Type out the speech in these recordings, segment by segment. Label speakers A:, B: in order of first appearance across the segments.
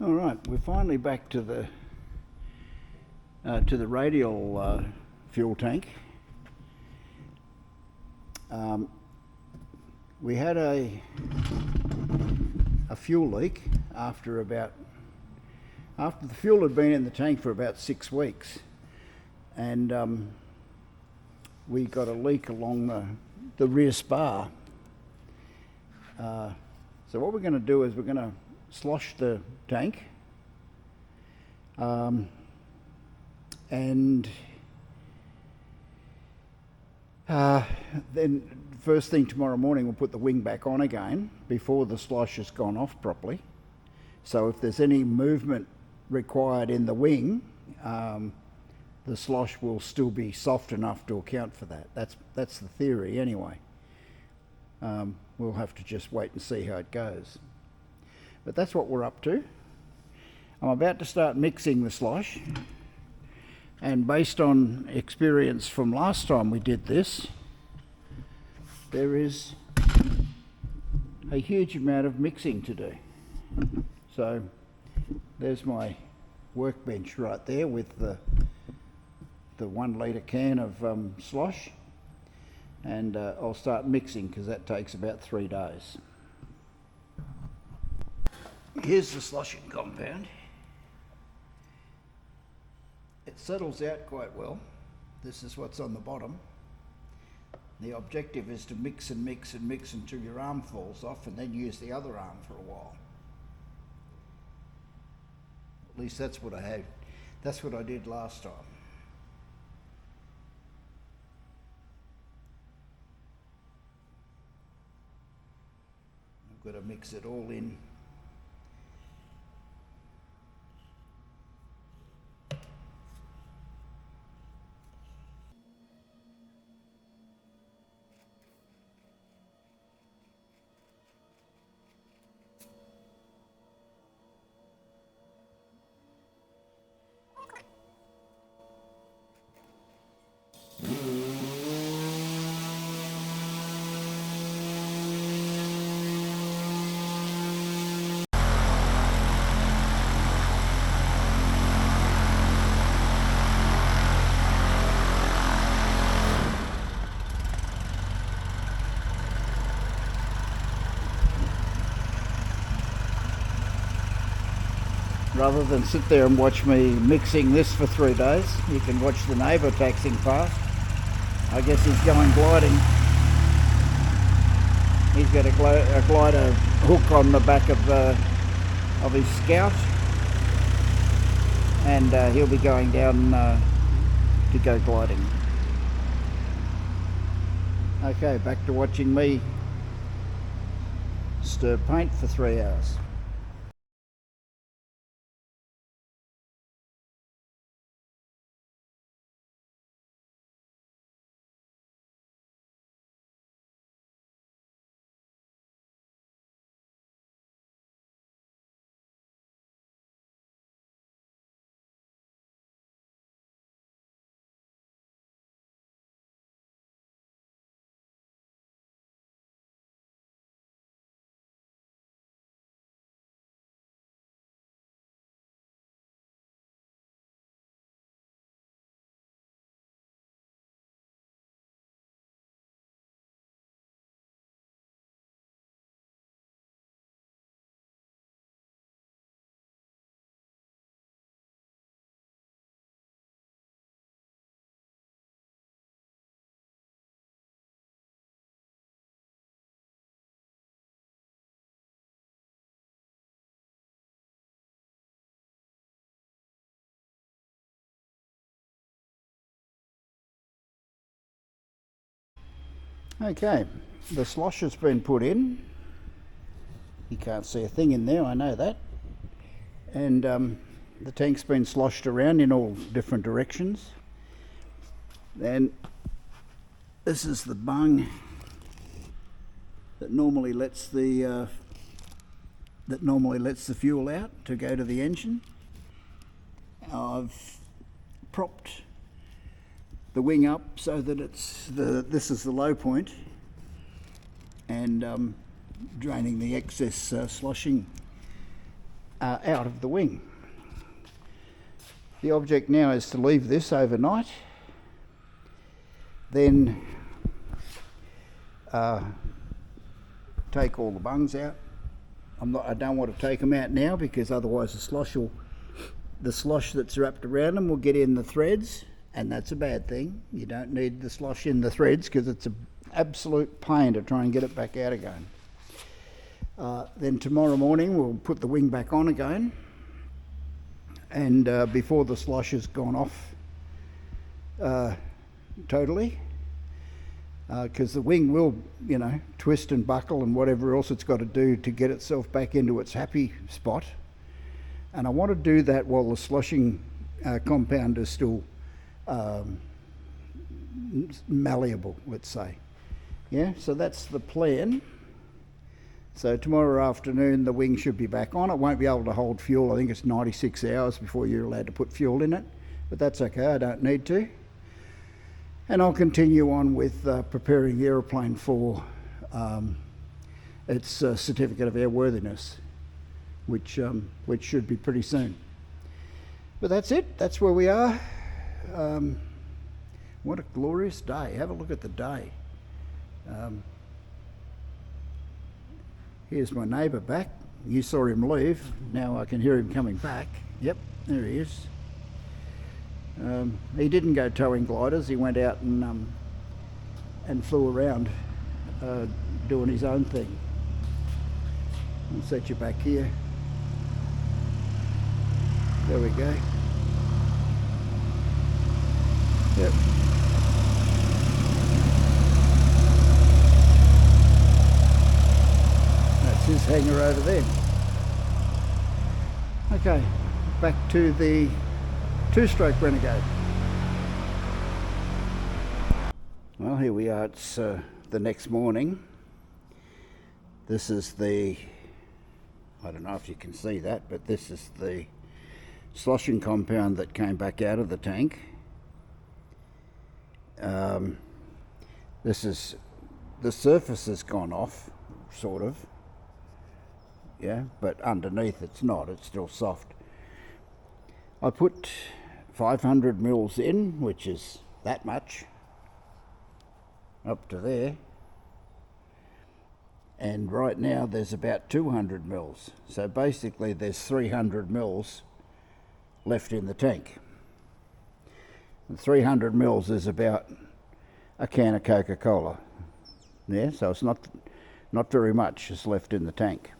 A: All right, we're finally back to the radial fuel tank. We had a fuel leak after the fuel had been in the tank for about 6 weeks, and we got a leak along the rear spar. So what we're going to do is we're going to slosh the tank, and then first thing tomorrow morning we'll put the wing back on again before the slosh has gone off properly. So if there's any movement required in the wing, the slosh will still be soft enough to account for that. That's the theory anyway. We'll have to just wait and see how it goes. But that's what we're up to. I'm about to start mixing the slosh, and based on experience from last time we did this, there is a huge amount of mixing to do. So there's my workbench right there with the 1 litre can of slosh, and I'll start mixing because that takes about 3 days. Here's the sloshing compound. It settles out quite well. This is what's on the bottom. The objective is to mix and mix and mix until your arm falls off, and then use the other arm for a while. At least that's what I had. That's what I did last time. I've got to mix it all in. Rather than sit there and watch me mixing this for 3 days, you can watch the neighbour taxing past. I guess he's going gliding. He's got a glider hook on the back of his Scout, and he'll be going down to go gliding. Okay, back to watching me stir paint for 3 hours. Okay, the slosh has been put in. You can't see a thing in there, I know that. And the tank's been sloshed around in all different directions. Then this is the bung that normally lets the fuel out to go to the engine. I've propped the wing up so that this is the low point, and draining the excess sloshing out of the wing. The object now is to leave this overnight, then take all the bungs out. I don't want to take them out now because otherwise the slosh that's wrapped around them will get in the threads, and that's a bad thing. You don't need the slosh in the threads because it's an absolute pain to try and get it back out again. Then tomorrow morning we'll put the wing back on again, and before the slosh has gone off totally, because the wing will, twist and buckle and whatever else it's got to do to get itself back into its happy spot. And I want to do that while the sloshing compound is still malleable, let's say. Yeah, so that's the plan. So tomorrow afternoon the wing should be back on. It won't be able to hold fuel. I think it's 96 hours before you're allowed to put fuel in it, but that's okay, I don't need to. And I'll continue on with preparing the aeroplane for its certificate of airworthiness, which should be pretty soon. But that's it, that's where we are. What a glorious day. Have a look at the day. Here's my neighbour back. You saw him leave. Now I can hear him coming back. Yep, there he is. He didn't go towing gliders. He went out and flew around doing his own thing. I'll set you back here. There we go. Yep. That's his hangar over there. Okay, back to the two-stroke Renegade. Well, here we are. It's the next morning. This is I don't know if you can see that, but this is the sloshing compound that came back out of the tank. The surface has gone off, sort of. Yeah, but underneath it's not, it's still soft. I put 500 mils in, which is that much, up to there. And right now there's about 200 mils. So basically there's 300 mils left in the tank. And 300 mils is about a can of Coca-Cola. Yeah, so it's not very much is left in the tank.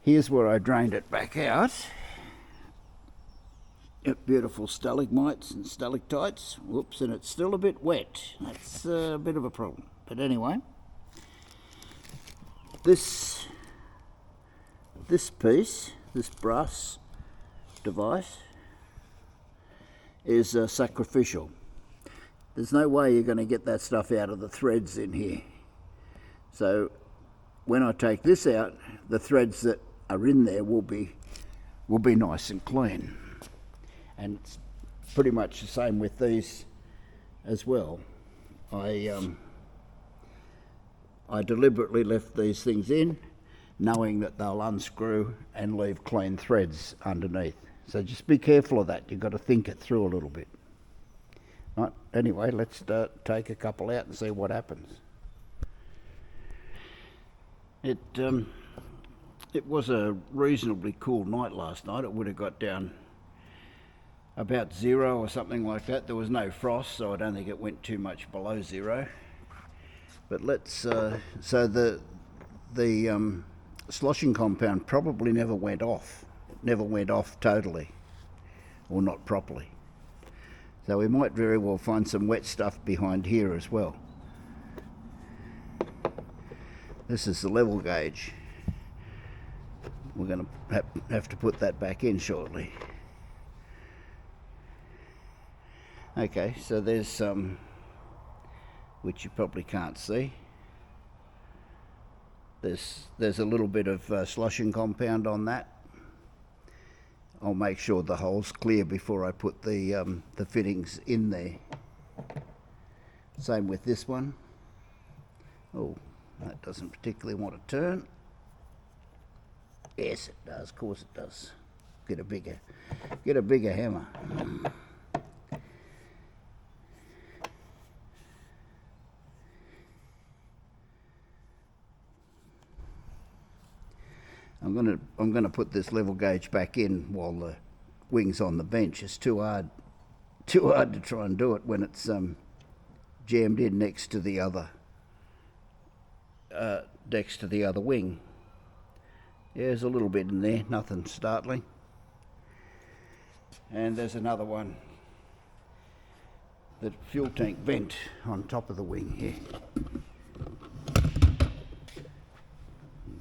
A: Here's where I drained it back out. Yep, beautiful stalagmites and stalactites. Whoops, and it's still a bit wet. That's a bit of a problem. But anyway, this piece, this brass device, is sacrificial. There's no way you're going to get that stuff out of the threads in here. So when I take this out, the threads that are in there will be nice and clean. And it's pretty much the same with these as well. I deliberately left these things in, knowing that they'll unscrew and leave clean threads underneath. So just be careful of that. You've got to think it through a little bit. Right, anyway, let's take a couple out and see what happens. It was a reasonably cool night last night. It would have got down about 0 or something like that. There was no frost, so I don't think it went too much below 0. But let's so the sloshing compound probably never went off totally, or not properly. So we might very well find some wet stuff behind here as well. This is the level gauge. We're going to have to put that back in shortly. Okay, so there's some, which you probably can't see. There's a little bit of sloshing compound on that. I'll make sure the hole's clear before I put the fittings in there. Same with this one. Oh, that doesn't particularly want to turn. Yes, it does. Of course it does. Get a bigger hammer. I'm gonna put this level gauge back in while the wing's on the bench. It's too hard to try and do it when it's jammed in next to the other wing. Yeah, there's a little bit in there, nothing startling. And there's another one, the fuel tank vent on top of the wing here.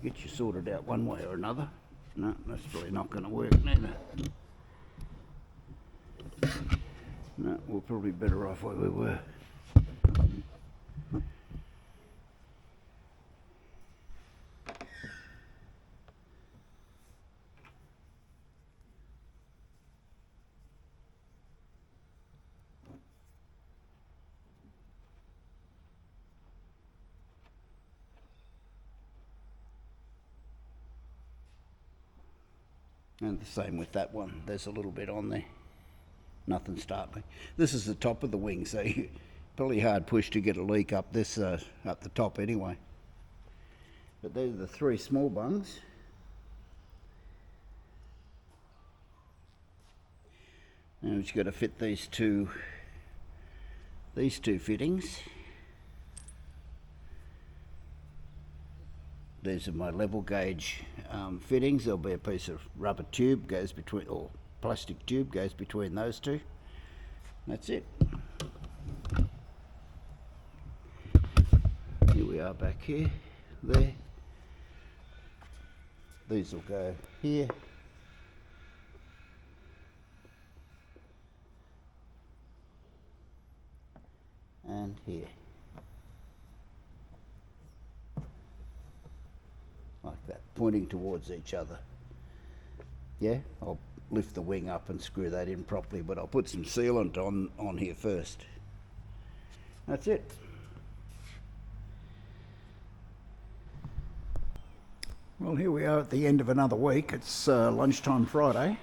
A: Get you sorted out one way or another. No, that's probably not going to work neither. No, we're probably better off where we were. And the same with that one. There's a little bit on there. Nothing startling. This is the top of the wing, so probably hard push to get a leak up this up the top anyway. But these are the three small bungs. Now we've got to fit these two fittings. These are my level gauge fittings. There'll be a piece of rubber tube goes between, or plastic tube goes between those two. That's it. Here we are back here, there. These will go here. And here. Like that, pointing towards each other. Yeah, I'll lift the wing up and screw that in properly, but I'll put some sealant on here first. That's it. Well, here we are at the end of another week. It's lunchtime Friday.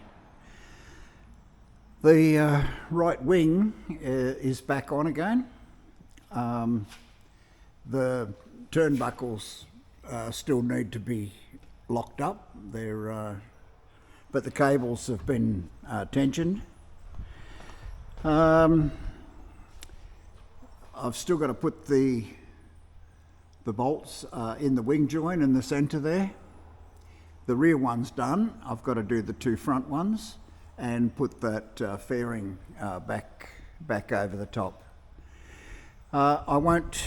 A: The right wing is back on again. The turnbuckles still need to be locked up. But the cables have been tensioned. I've still got to put the bolts in the wing joint in the centre there. The rear one's done. I've got to do the two front ones and put that fairing back over the top. I won't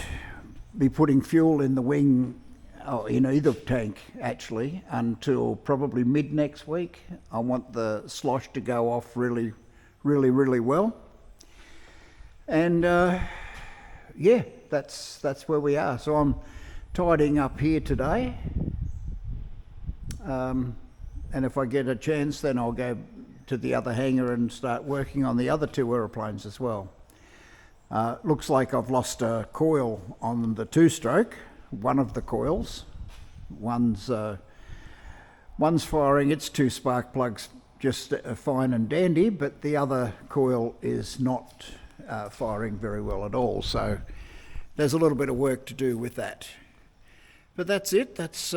A: be putting fuel in the wing, or in either tank actually, until probably mid next week. I want the slosh to go off really well. And yeah, that's where we are. So I'm tidying up here today. And if I get a chance, then I'll go to the other hangar and start working on the other two aeroplanes as well. Looks like I've lost a coil on the two-stroke, one of the coils. One's firing its two spark plugs just fine and dandy, but the other coil is not firing very well at all. So there's a little bit of work to do with that. But that's it. That's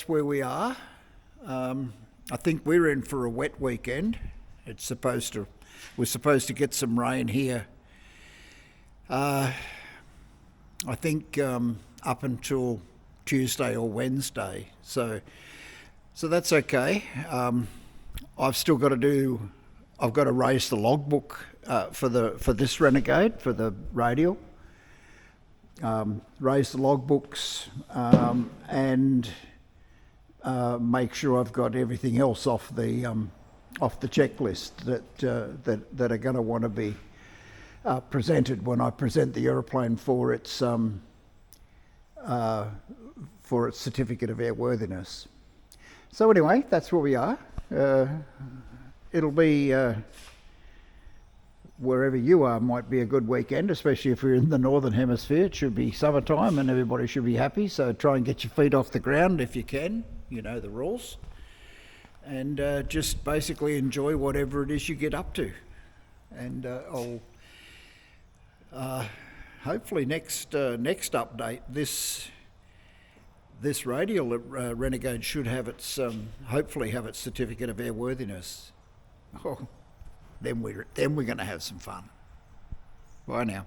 A: where we are. I think we're in for a wet weekend. We're supposed to get some rain here. I think up until Tuesday or Wednesday. So that's okay. I've got to raise the logbook for this Renegade, for the radial. Raise the logbooks and make sure I've got everything else off the checklist that are going to want to be presented when I present the aeroplane for its certificate of airworthiness. So anyway, that's where we are. It'll be wherever you are might be a good weekend, especially if you're in the northern hemisphere. It should be summertime and everybody should be happy. So try and get your feet off the ground if you can. You know the rules. and just basically enjoy whatever it is you get up to. And I'll hopefully next update, this radial Renegade should have its hopefully have its certificate of airworthiness. Oh, then we're going to have some fun. Bye now.